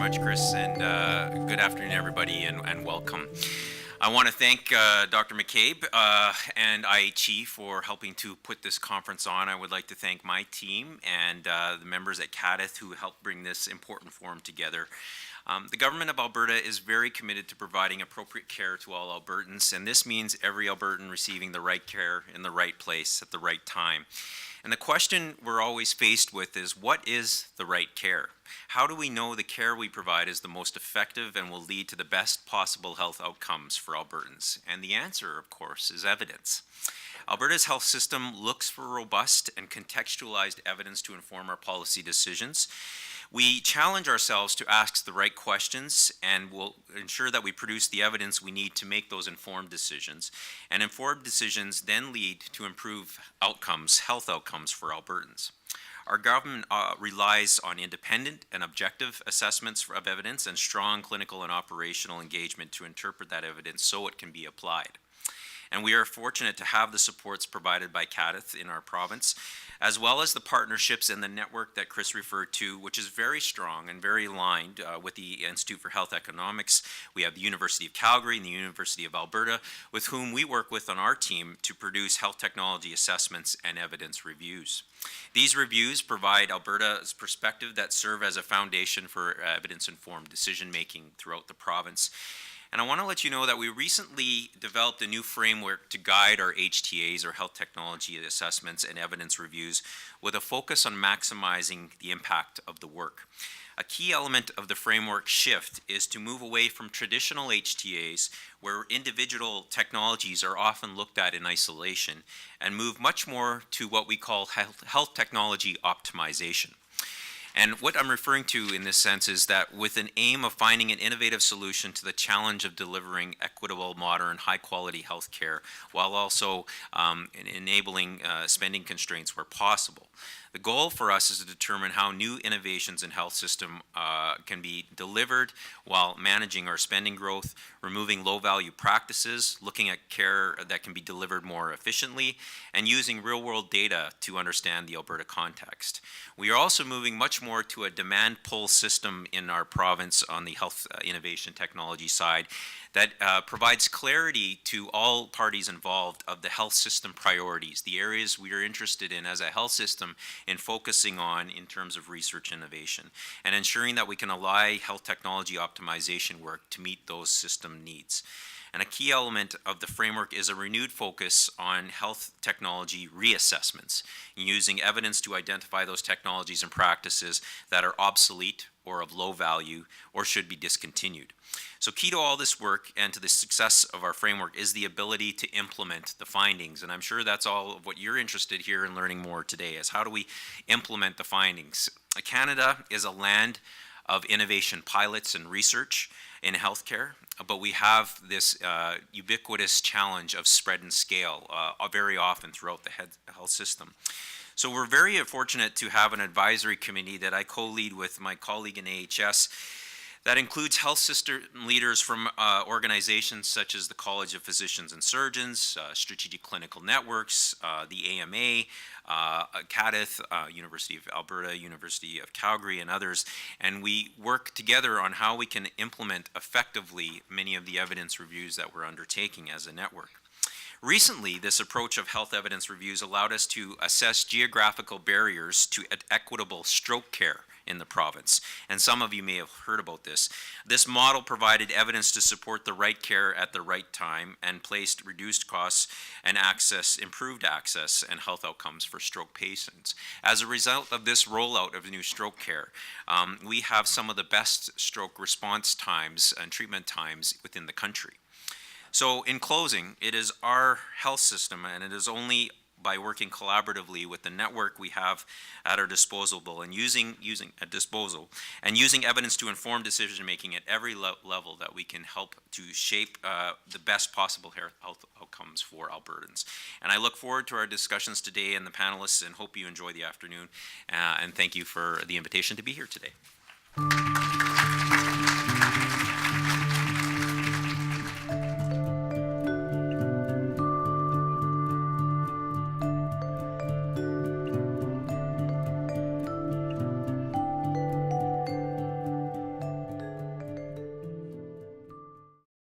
much, Chris, and good afternoon, everybody, and welcome. I want to thank Dr. McCabe and IHE for helping to put this conference on. I would like to thank my team and the members at CADTH who helped bring this important forum together. The Government of Alberta is very committed to providing appropriate care to all Albertans, and this means every Albertan receiving the right care in the right place at the right time. And the question we're always faced with is, what is the right care? How do we know the care we provide is the most effective and will lead to the best possible health outcomes for Albertans? And the answer, of course, is evidence. Alberta's health system looks for robust and contextualized evidence to inform our policy decisions. We challenge ourselves to ask the right questions and will ensure that we produce the evidence we need to make those informed decisions. And informed decisions then lead to improved outcomes, health outcomes for Albertans. Our government relies on independent and objective assessments of evidence and strong clinical and operational engagement to interpret that evidence so it can be applied. And we are fortunate to have the supports provided by CADTH in our province, as well as the partnerships and the network that Chris referred to, which is very strong and very aligned with the Institute for Health Economics. We have the University of Calgary and the University of Alberta, with whom we work with on our team to produce health technology assessments and evidence reviews. These reviews provide Alberta's perspective that serve as a foundation for evidence-informed decision-making throughout the province. And I want to let you know that we recently developed a new framework to guide our HTAs, or health technology assessments and evidence reviews, with a focus on maximizing the impact of the work. A key element of the framework shift is to move away from traditional HTAs, where individual technologies are often looked at in isolation, and move much more to what we call health technology optimization. And what I'm referring to in this sense is that with an aim of finding an innovative solution to the challenge of delivering equitable, modern, high-quality health care, while also enabling spending constraints where possible. The goal for us is to determine how new innovations in health system can be delivered while managing our spending growth, removing low-value practices, looking at care that can be delivered more efficiently, and using real-world data to understand the Alberta context. We are also moving much more to a demand-pull system in our province on the health innovation technology side that provides clarity to all parties involved of the health system priorities, the areas we are interested in as a health system in focusing on in terms of research innovation, and ensuring that we can ally health technology optimization work to meet those system needs. And a key element of the framework is a renewed focus on health technology reassessments, using evidence to identify those technologies and practices that are obsolete or of low value or should be discontinued. So key to all this work and to the success of our framework is the ability to implement the findings. And I'm sure that's all of what you're interested here in learning more today, is how do we implement the findings. Canada is a land of innovation pilots and research in healthcare, but we have this ubiquitous challenge of spread and scale very often throughout the health system. So we're very fortunate to have an advisory committee that I co-lead with my colleague in AHS that includes health system leaders from organizations such as the College of Physicians and Surgeons, Strategic Clinical Networks, the AMA, CADTH, University of Alberta, University of Calgary, and others. And we work together on how we can implement effectively many of the evidence reviews that we're undertaking as a network. Recently, this approach of health evidence reviews allowed us to assess geographical barriers to equitable stroke care in the province. And some of you may have heard about this. This model provided evidence to support the right care at the right time and placed reduced costs and access, improved access and health outcomes for stroke patients. As a result of this rollout of new stroke care, we have some of the best stroke response times and treatment times within the country. So in closing, it is our health system, and it is only by working collaboratively with the network we have at our disposal and using evidence to inform decision making at every level that we can help to shape the best possible health outcomes for Albertans. And I look forward to our discussions today and the panelists, and hope you enjoy the afternoon. And thank you for the invitation to be here today.